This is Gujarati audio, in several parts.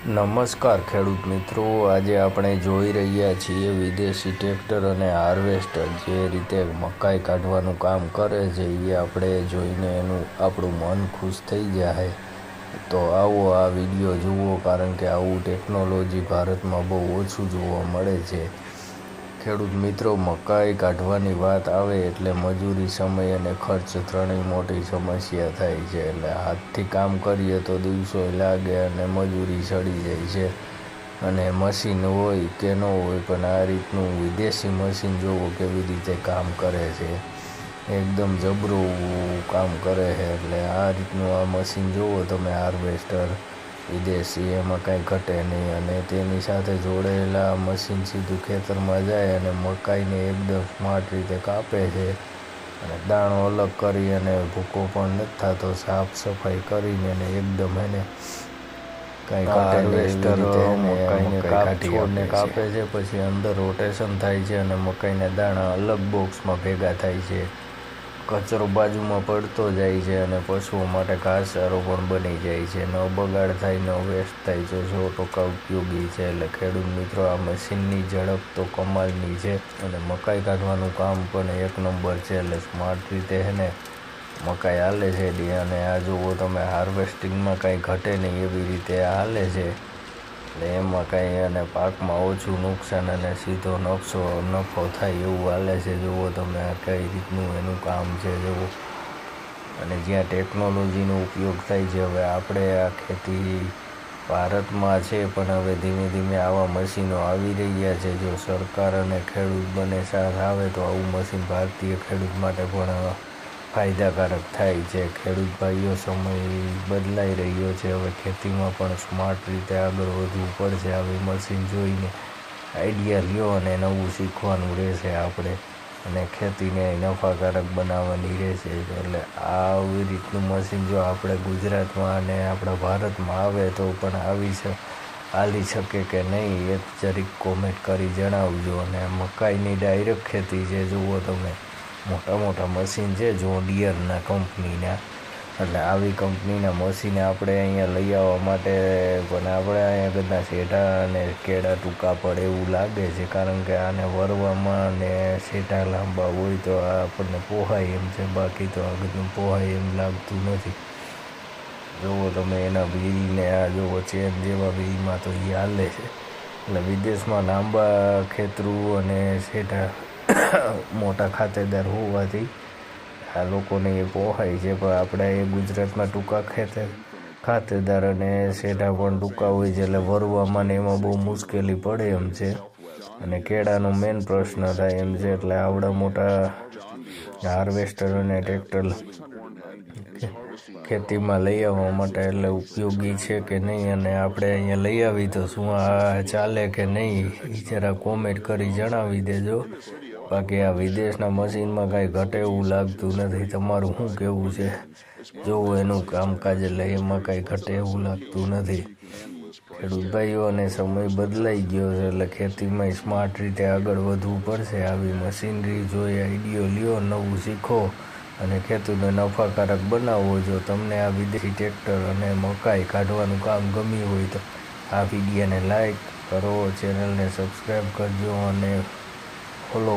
નમસ્કાર ખેડૂત મિત્રો, આજે આપણે જોઈ રહ્યા છીએ વિદેશી ટ્રેક્ટર અને હાર્વેસ્ટર જે રીતે મકાઈ કાઢવાનું કામ કરે છે એ આપણે જોઈને આપણું મન ખુશ થઈ જાય. તો આવો આ વિડીયો જુઓ, કારણ કે આવું ટેકનોલોજી ભારતમાં બહુ ઓછું જોવા મળે છે. ખેડૂત મિત્રો, મકાઈ કાઢવાની વાત આવે એટલે મજૂરી, સમય અને ખર્ચ ત્રણેય મોટી સમસ્યા થાય છે. એટલે હાથથી કામ કરીએ તો દિવસો લાગે અને મજૂરી ચડી જાય છે. અને મશીન હોય કે ન હોય, પણ આ રીતનું વિદેશી મશીન જોવો કેવી રીતે કામ કરે છે. એકદમ જબરું કામ કરે છે. એટલે આ રીતનું આ મશીન જુઓ તમે, હાર્વેસ્ટર વિદેશી, એમાં કાંઈ ઘટે નહીં. અને તેની સાથે જોડેલા મશીન સીધું ખેતરમાં જાય અને મકાઈને એકદમ સ્માર્ટ રીતે કાપે છે. અને દાણો અલગ કરી અને ભૂકો પણ નથી થતો, સાફ સફાઈ કરીને એને એકદમ એને કાંઈ હાર્વેસ્ટર મકાઈને છોડને કાપે છે. પછી અંદર રોટેશન થાય છે અને મકાઈના દાણા અલગ બોક્સમાં ભેગા થાય છે. કચરો બાજુમાં પડતો જાય છે અને પશુઓ માટે ઘાસચારો પણ બની જાય છે. ન બગાડ થાય, ન વેસ્ટ થાય, તો 100% ઉપયોગી છે. એટલે ખેડૂત મિત્રો, આ મશીનની ઝડપ તો કમાલની છે અને મકાઈ કાઢવાનું કામ પણ એક નંબર છે. એટલે સ્માર્ટ રીતે એને મકાઈ હાલે છે. અને આ જુઓ તમે, હાર્વેસ્ટિંગમાં કાંઈ ઘટે નહીં એવી રીતે આ હાલે છે. એટલે એમાં કાંઈ અને પાકમાં ઓછું નુકસાન અને સીધો નફો થાય એવું હાલે છે. જુઓ તમે આ કઈ રીતનું એનું કામ છે જુઓ. અને જ્યાં ટેકનોલોજીનો ઉપયોગ થાય છે, હવે આપણે આ ખેતી ભારતમાં છે, પણ હવે ધીમે ધીમે આવા મશીનો આવી રહ્યા છે. જો સરકાર અને ખેડૂત બંને સાથ આવે તો આવું મશીન ભારતીય ખેડૂત માટે પણ ફાયદાકારક થાય છે. ખેડૂત ભાઈઓ, સમય બદલાઈ રહ્યો છે, હવે ખેતીમાં પણ સ્માર્ટ રીતે આગળ વધવું પડશે. આવી મશીન જોઈને આઈડિયા લ્યો અને નવું શીખવાનું રહેશે આપણે, અને ખેતીને નફાકારક બનાવવાની રહેશે. એટલે આવી રીતનું મશીન જો આપણે ગુજરાતમાં અને આપણા ભારતમાં આવે તો પણ હાલી શકે કે નહીં એ જરીક કોમેન્ટ કરી જણાવજો. અને મકાઈની ડાયરેક્ટ ખેતી છે જુઓ તમે, મોટા મોટા મશીન છે જોન ડિયરના કંપનીના. એટલે આવી કંપનીના મશીન આપણે અહીંયા લઈ આવવા માટે પણ આપણે અહીંયા બધા શેઢા અને કેળા ટૂંકા પડે એવું લાગે છે, કારણ કે આને વરવામાં અને શેઢા લાંબા હોય તો આ આપણને પોહાય એમ છે. બાકી તો આગળનું પોહાય એમ લાગતું નથી. જુઓ તમે એના વીને, આ જુઓ ચેન જેવા વીમાં તો એ હાલે છે. એટલે વિદેશમાં લાંબા ખેતરું અને શેઢા મોટા ખાતેદાર હોવાથી આ લોકોને એ પોહાય છે. પણ આપણે એ ગુજરાતમાં ટૂંકા ખાતેદાર અને શેઢા પણ ટૂંકા હોય છે, એટલે વરવામાં ને એમાં બહુ મુશ્કેલી પડે એમ છે. અને કેળાનો મેન પ્રશ્ન થાય એમ છે. એટલે આવડા મોટા હાર્વેસ્ટર અને ટ્રેક્ટર ખેતીમાં લઈ આવવા માટે એટલે ઉપયોગી છે કે નહીં, અને આપણે અહીંયા લઈ આવી તો શું આ ચાલે કે નહીં એ જરા કોમેન્ટ કરી જણાવી દેજો. બાકી આ વિદેશના મશીનમાં કાંઈ ઘટે એવું લાગતું નથી. તમારું શું કહેવું છે? જોવું એનું કામકાજ, એટલે એમાં કાંઈ ઘટે એવું લાગતું નથી. ખેડૂત ભાઈઓને સમય બદલાઈ ગયો છે, એટલે ખેતીમાં સ્માર્ટ રીતે આગળ વધવું પડશે. આવી મશીનરી જોઈ આઈડિયો લ્યો, નવું શીખો અને ખેડૂતને નફાકારક બનાવો. જો તમને આ વિદેશી ટ્રેક્ટર અને મકાઈ કાઢવાનું કામ ગમ્યું હોય તો આ વિડીયોને લાઈક કરો, ચેનલને સબસ્ક્રાઈબ કરજો અને ફોલો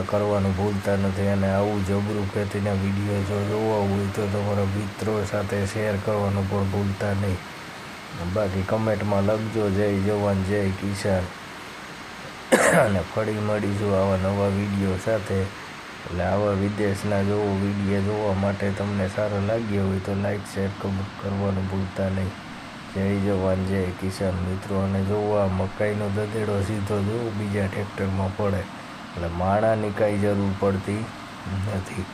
કરવાનું ભૂલતા નથી. અને આવું જબરું ખેતીના વિડીયો જો જોવા હોય તો તમારા મિત્રો સાથે શેર કરવાનું પણ ભૂલતા નહીં. બાકી કમેન્ટમાં લખજો જય જવાન જય કિસાન. અને ફરી મળીશું આવા નવા વિડીયો સાથે. એટલે આવા વિદેશના વિડીયો જોવા માટે તમને સારો લાગ્યો હોય તો લાઈક, શેર, કમેન્ટ કરવાનું ભૂલતા નહીં. જય જવાન જય કિસાન મિત્રો. અને જોવા મકાઈનો દદેડો સીધો બીજા ટ્રેક્ટરમાં પડે, એટલે માણાની કાંઈ જરૂર પડતી નથી.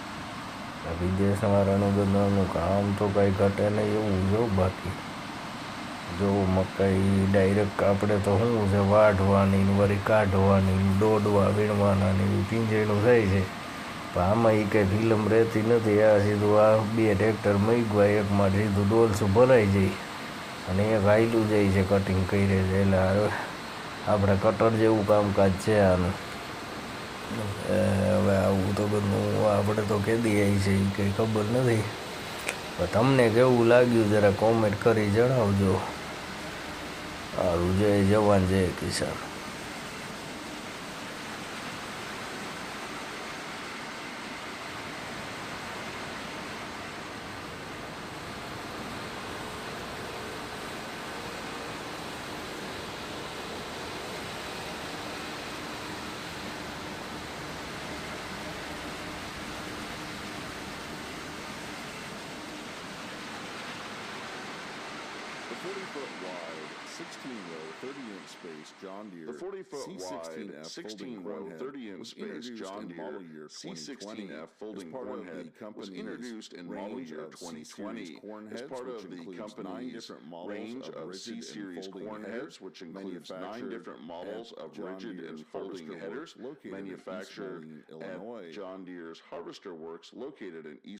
વિદેશવાળાનું બધાનું કામ તો કાંઈ ઘટે નહીં એવું જો. બાકી જો મકાઈ ડાયરેક્ટ આપણે તો શું છે, વાઢવાની વળી કાઢવાની, દોડવા વીણવાના ને એવું પીંજેણું થાય છે. પણ આમાં એ કંઈ ફિલ્મ રહેતી નથી. આ સીધું આ બે ટ્રેક્ટર મૂકવા, એકમાં સીધું ડોલસું ભરાઈ જાય અને એક હાયલું જાય છે કટિંગ કરી છે. એટલે આપણે કટર જેવું કામકાજ છે આનું. હવે આવું તો બધું આપણે તો કેદી આવી છે એ કંઈ ખબર નથી. પણ તમને કેવું લાગ્યું જરા કોમેન્ટ કરી જણાવજો. સારું, જય જવાન જય કિસાન. The 40-foot wide, 16-row, 30-inch space John Deere. The 40-foot wide, C16F 16-row, 30-inch space John Deere C16F folding corn head was introduced in model year 2020 as part of the company's range of C-Series corn heads, which includes 9 different models of rigid and folding headers manufactured at John Deere's Harvester Works located in East